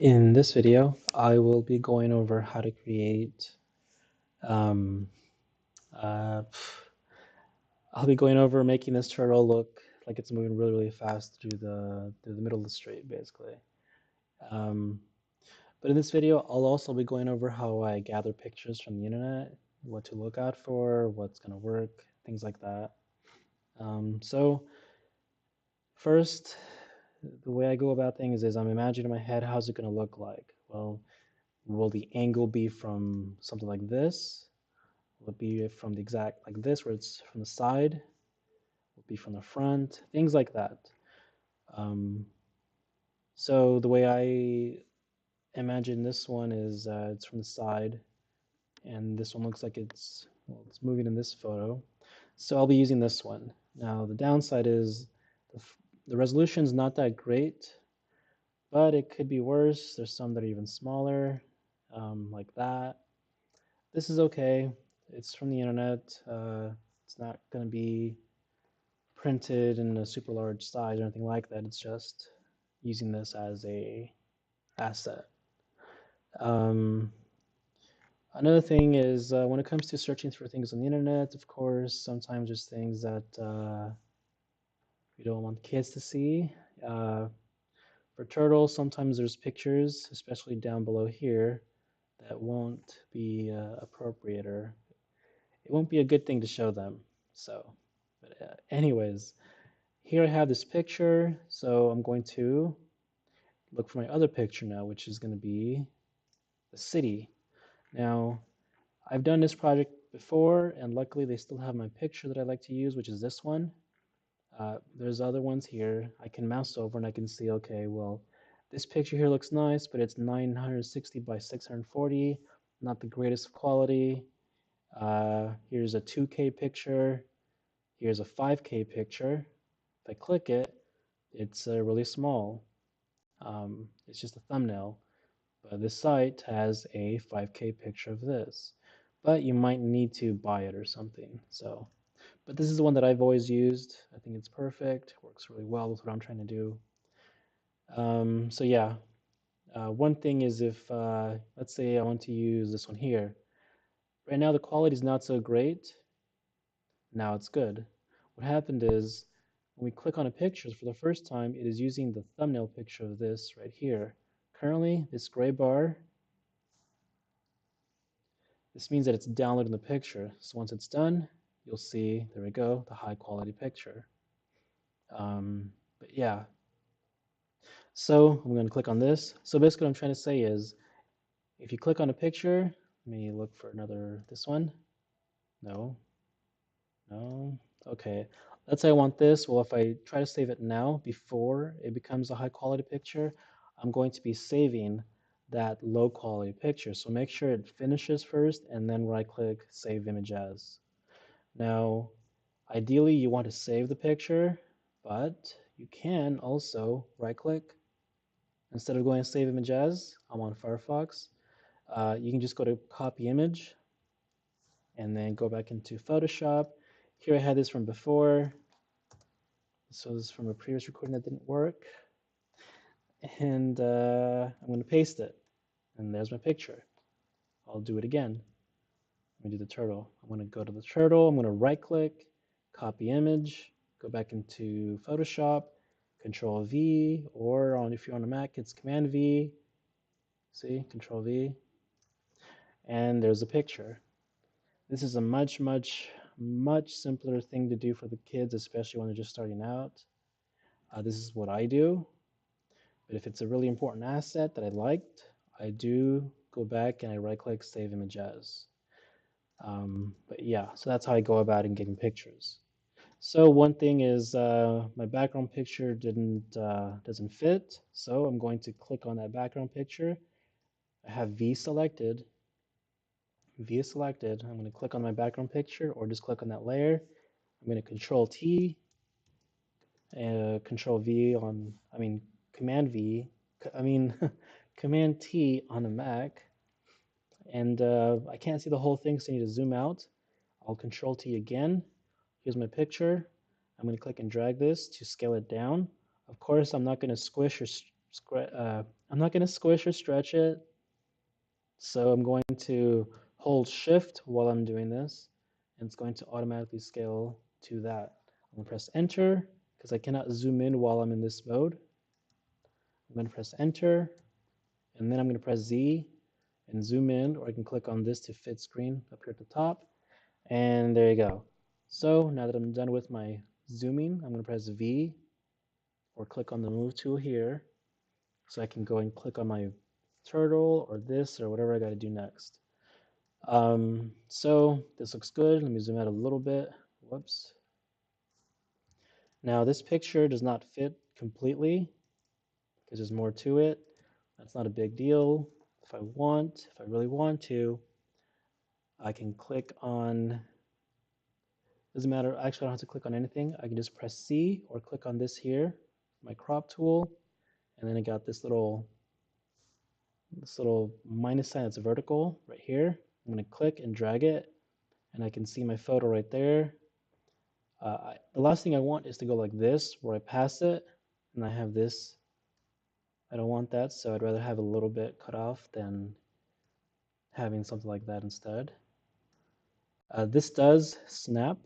In this video, I will be going over how to create, um, uh, I'll be going over making this turtle look like it's moving really, really fast through the middle of the street, basically. Um, but in this video, I'll also be going over how I gather pictures from the internet, what to look out for, what's going to work, things like that. So first, the way I go about things is I'm imagining in my head, how's it going to look like? Well, will the angle be from something like this? Will it be from the exact like this, where it's from the side? Will it be from the front? Things like that. Um, so the way I imagine this one is it's from the side, and this one looks like it's moving in this photo. So I'll be using this one. Now the downside is the resolution is not that great, but it could be worse. There's some that are even smaller, like that. This is okay. It's from the internet. It's not going to be printed in a super large size or anything like that. It's just using this as a asset. Um, Another thing is when it comes to searching for things on the internet, of course, sometimes there's things that we don't want kids to see. Uh, for turtles, sometimes there's pictures, especially down below here, that won't be appropriate, or it won't be a good thing to show them. So, but anyways, here I have this picture, so I'm going to look for my other picture now, which is going to be the city. Now, I've done this project before, and luckily they still have my picture that I like to use, which is this one. There's other ones here. I can mouse over and I can see, okay, well, this picture here looks nice, but it's 960 by 640, not the greatest quality. Here's a 2K picture. Here's a 5K picture. If I click it, it's really small. It's just a thumbnail. But this site has a 5K picture of this. But you might need to buy it or something. So, but this is the one that I've always used. I think it's perfect. Works really well with what I'm trying to do. So yeah, one thing is if, let's say I want to use this one here. Right now the quality is not so great. Now it's good. What happened is when we click on a picture for the first time, it is using the thumbnail picture of this right here. Currently, this gray bar, this means that it's downloading the picture. So once it's done, you'll see, there we go, the high quality picture. But yeah, so I'm going to click on this. So basically what I'm trying to say is, if you click on a picture, let me look for another, this one. No, no, okay. Let's say I want this. Well, if I try to save it now before it becomes a high quality picture, I'm going to be saving that low quality picture. So make sure it finishes first and then right click save image as. Now, ideally you want to save the picture, but you can also right click. Instead of going to save image as, I'm on Firefox, you can just go to copy image and then go back into Photoshop. Here I had this from before. So this is from a previous recording that didn't work. And I'm going to paste it. And there's my picture. I'll do it again. Let me do the turtle. I'm going to go to the turtle. I'm going to right click, copy image, go back into Photoshop, Control V, or if you're on a Mac, it's Command V. See, Control V. And there's a picture. This is a much, much, much simpler thing to do for the kids, especially when they're just starting out. This is what I do. But if it's a really important asset that I liked, I do go back and I right click Save Image As. But yeah, so that's how I go about in getting pictures. So one thing is my background picture doesn't fit. So I'm going to click on that background picture. I have V selected. V is selected. I'm going to click on my background picture or just click on that layer. I'm going to Control T, Control V on, I mean, Command V, I mean, Command T on a Mac. And I can't see the whole thing, so I need to zoom out. I'll Control T again. Here's my picture. I'm going to click and drag this to scale it down. Of course, I'm not going to squish or I'm not going to squish or stretch it. So I'm going to hold shift while I'm doing this, and it's going to automatically scale to that. I'm going to press enter because I cannot zoom in while I'm in this mode. I'm going to press enter, and then I'm going to press Z and zoom in, or I can click on this to fit screen up here at the top. And there you go. So now that I'm done with my zooming, I'm going to press V or click on the move tool here so I can go and click on my turtle or this or whatever I got to do next. So this looks good. Let me zoom out a little bit. Whoops. Now this picture does not fit completely because there's more to it. That's not a big deal. If I really want to, I can click on, doesn't matter, actually I don't have to click on anything. I can just press C or click on this here, my crop tool, and then I got this little minus sign that's vertical right here. I'm going to click and drag it, and I can see my photo right there. The last thing I want is to go like this, where I pass it, and I have this. I don't want that, so I'd rather have a little bit cut off than having something like that instead. This does snap.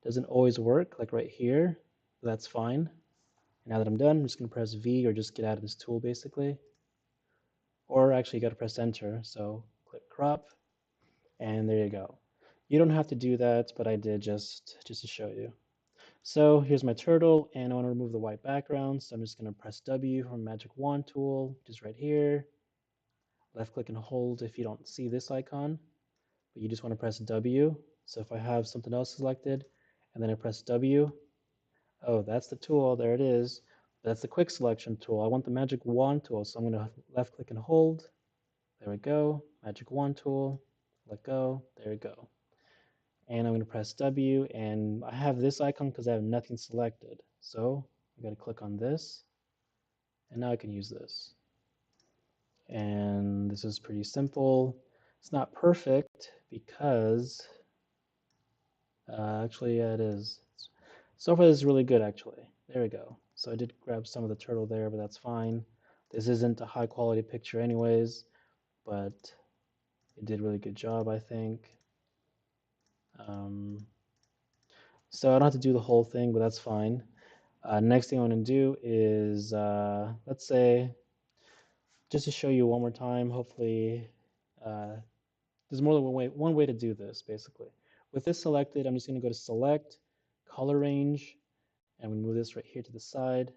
Doesn't always work, like right here. But that's fine. And now that I'm done, I'm just going to press V or just get out of this tool, basically. Or actually, you got to press Enter. So click Crop, and there you go. You don't have to do that, but I did just to show you. So here's my turtle, and I want to remove the white background, so I'm just going to press W from Magic Wand tool, which is right here. Left click and hold if you don't see this icon, but you just want to press W. So if I have something else selected, and then I press W, oh, that's the tool, there it is. That's the quick selection tool. I want the Magic Wand tool, so I'm going to left click and hold. There we go, Magic Wand tool, let go, there we go. And I'm going to press W, and I have this icon because I have nothing selected. So I got to click on this, and now I can use this. And this is pretty simple. It's not perfect because actually, yeah, it is. So far, this is really good, actually. There we go. So I did grab some of the turtle there, but that's fine. This isn't a high quality picture anyways, but it did a really good job, I think. So I don't have to do the whole thing, but that's fine. Next thing I want to do is, let's say, just to show you one more time, hopefully, there's more than one way to do this, basically. With this selected, I'm just going to go to Select, Color Range, and we move this right here to the side.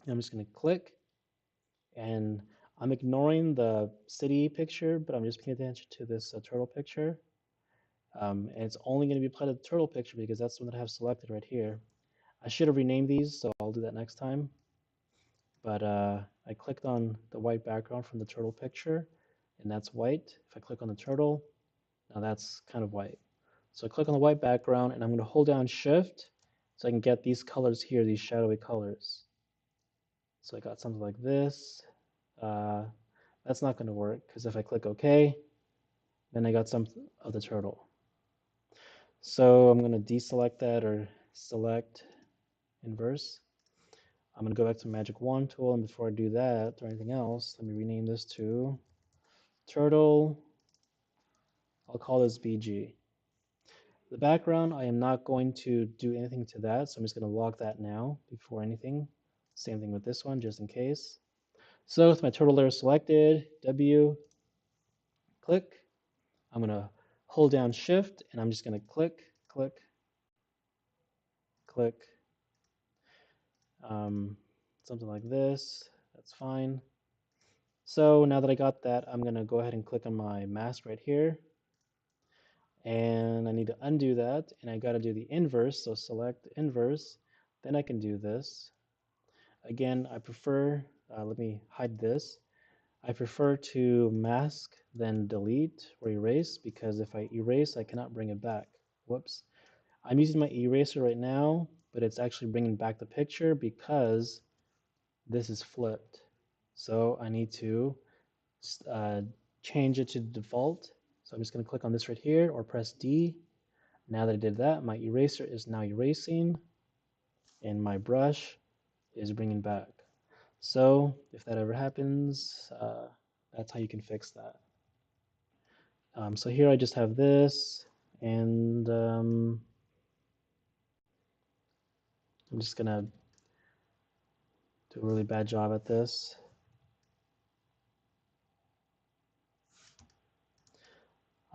And I'm just going to click, and I'm ignoring the city picture, but I'm just paying attention to this turtle picture. And it's only going to be applied to the turtle picture because that's the one that I have selected right here. I should have renamed these, so I'll do that next time. But I clicked on the white background from the turtle picture, and that's white. If I click on the turtle, now that's kind of white. So I click on the white background, and I'm going to hold down Shift so I can get these colors here, these shadowy colors. So I got something like this. That's not going to work because if I click OK, then I got some of the turtle. So I'm going to deselect that or select inverse. I'm going to go back to Magic Wand tool, and before I do that or anything else, let me rename this to turtle. I'll call this BG. The background, I am not going to do anything to that, so I'm just going to lock that now before anything. Same thing with this one, just in case. So with my turtle layer selected, W, click. I'm going to hold down Shift, and I'm just going to click, click, click. Something like this. That's fine. So now that I got that, I'm going to go ahead and click on my mask right here. And I need to undo that, and I got to do the inverse, so select inverse, then I can do this. Again, I prefer, let me hide this, I prefer to mask then delete or erase, because if I erase, I cannot bring it back. Whoops. I'm using my eraser right now, but it's actually bringing back the picture because this is flipped. So I need to change it to default. So I'm just going to click on this right here or press D. Now that I did that, my eraser is now erasing and my brush is bringing back. So if that ever happens, that's how you can fix that. So here I just have this, and I'm just gonna do a really bad job at this.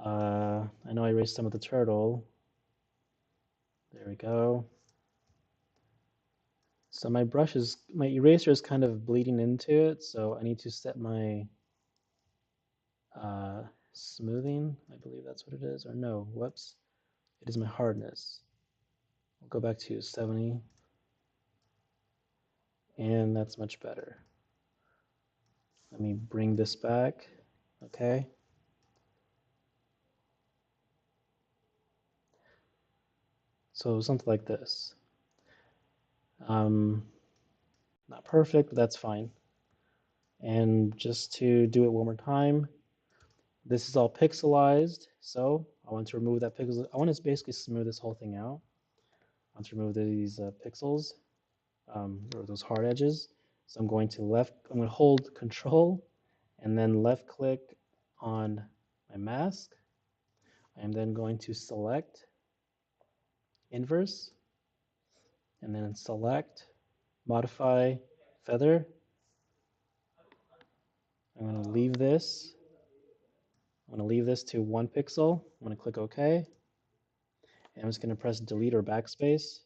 I know I erased some of the turtle. There we go. So my eraser is kind of bleeding into it, so I need to set my smoothing. I believe that's what it is, or no, whoops. It is my hardness. I'll go back to 70, and that's much better. Let me bring this back, okay? So something like this. Not perfect, but that's fine. And just to do it one more time, this is all pixelized, so I want to remove that pixel. I want to basically smooth this whole thing out. I want to remove these pixels, or those hard edges. So I'm going to hold Control and then left click on my mask. I am then going to select inverse and then select modify feather. I'm going to leave this. I'm going to leave this to 1 pixel. I'm going to click OK. And I'm just going to press delete or backspace.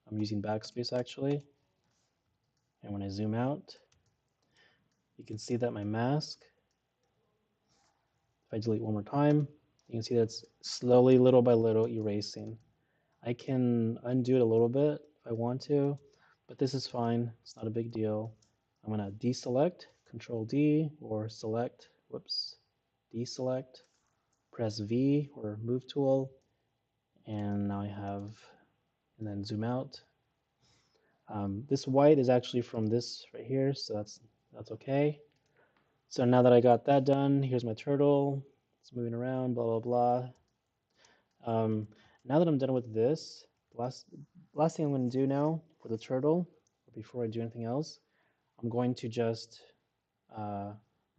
I'm using backspace actually. And when I zoom out, you can see that my mask, if I delete one more time, you can see that it's slowly, little by little, erasing. I can undo it a little bit if I want to, but this is fine. It's not a big deal. I'm going to deselect, Control D, or select, deselect, press V or move tool, and now I have, and then zoom out. This white is actually from this right here, so that's okay. So now that I got that done, here's my turtle. It's moving around, blah, blah, blah. Now that I'm done with this, last thing I'm going to do now for the turtle, before I do anything else, I'm going to just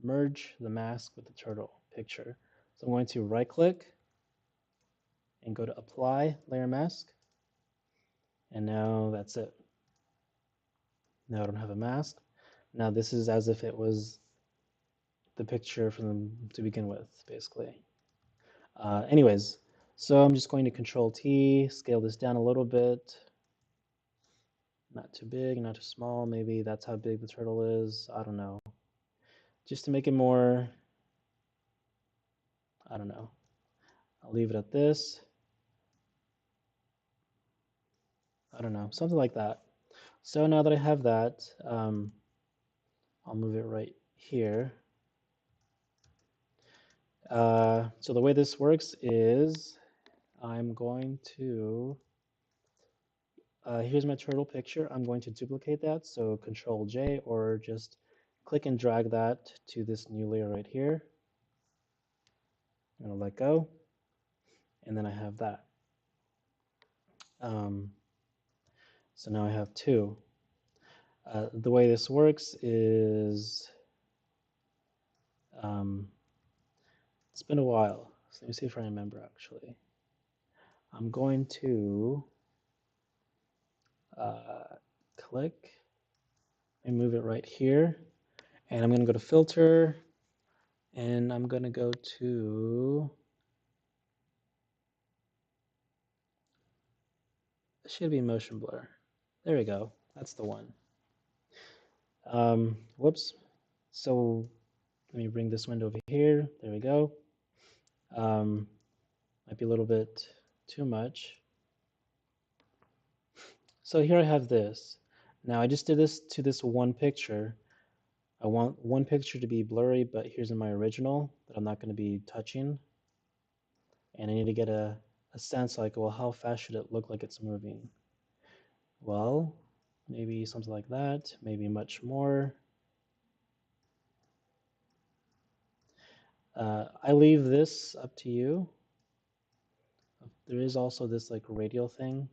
merge the mask with the turtle picture. So I'm going to right click and go to apply layer mask. And now that's it. Now I don't have a mask. Now this is as if it was the picture from to begin with, basically. Anyways, so I'm just going to Control T, scale this down a little bit. Not too big, not too small. Maybe that's how big the turtle is. I don't know. Just to make it more, I don't know. I'll leave it at this. I don't know, something like that. So now that I have that, I'll move it right here. So the way this works is I'm going to, here's my turtle picture. I'm going to duplicate that. So Control J, or just click and drag that to this new layer right here. I'm going to let go. And then I have that. So now I have two. The way this works is, it's been a while. So let me see if I remember actually. I'm going to click and move it right here. And I'm going to go to filter, and I'm going to go to, it should be motion blur. There we go. That's the one. Whoops. So let me bring this window over here. There we go. Might be a little bit too much. So here I have this. Now I just did this to this one picture. I want one picture to be blurry, but here's in my original that I'm not going to be touching. And I need to get a sense like, well, how fast should it look like it's moving? Well, maybe something like that, maybe much more. I leave this up to you. There is also this like radial thing,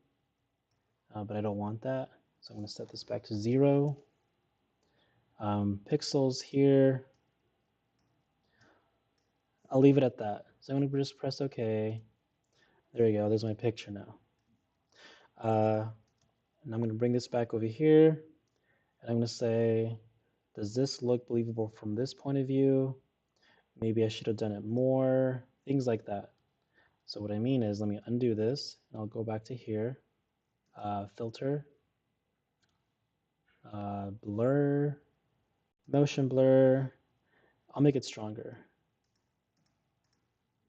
but I don't want that. So I'm going to set this back to 0. Pixels here, I'll leave it at that. So I'm going to just press OK. There we go. There's my picture now. And I'm going to bring this back over here. And I'm going to say, does this look believable from this point of view? Maybe I should have done it more. Things like that. So what I mean is, let me undo this. And I'll go back to here. Filter. Blur. Motion blur. I'll make it stronger.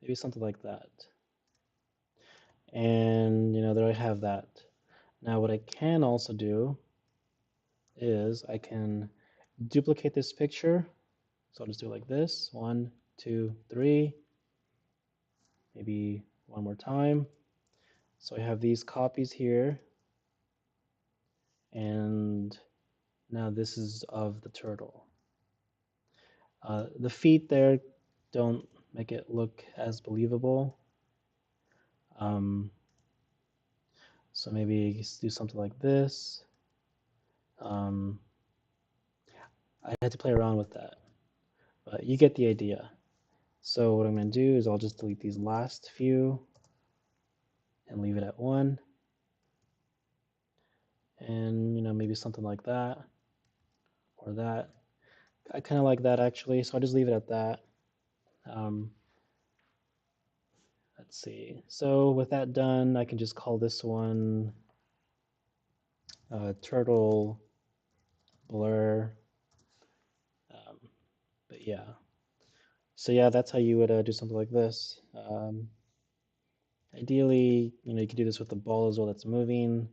Maybe something like that. And there I have that. Now what I can also do is I can duplicate this picture. So I'll just do it like this. 1, 2, 3. Maybe one more time. So I have these copies here. And now this is of the turtle. The feet there don't make it look as believable. So maybe do something like this. I had to play around with that, but you get the idea. So what I'm going to do is I'll just delete these last few and leave it at 1. And, maybe something like that or that. I kind of like that actually, so I'll just leave it at that. Let's see. So with that done, I can just call this one turtle blur. But yeah. So yeah, that's how you would do something like this. Ideally, you could do this with the ball as well that's moving.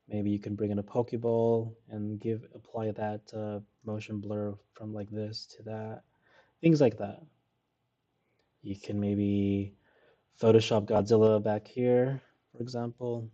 Maybe you can bring in a Pokeball and apply that motion blur from like this to that. Things like that. You can maybe Photoshop Godzilla back here, for example.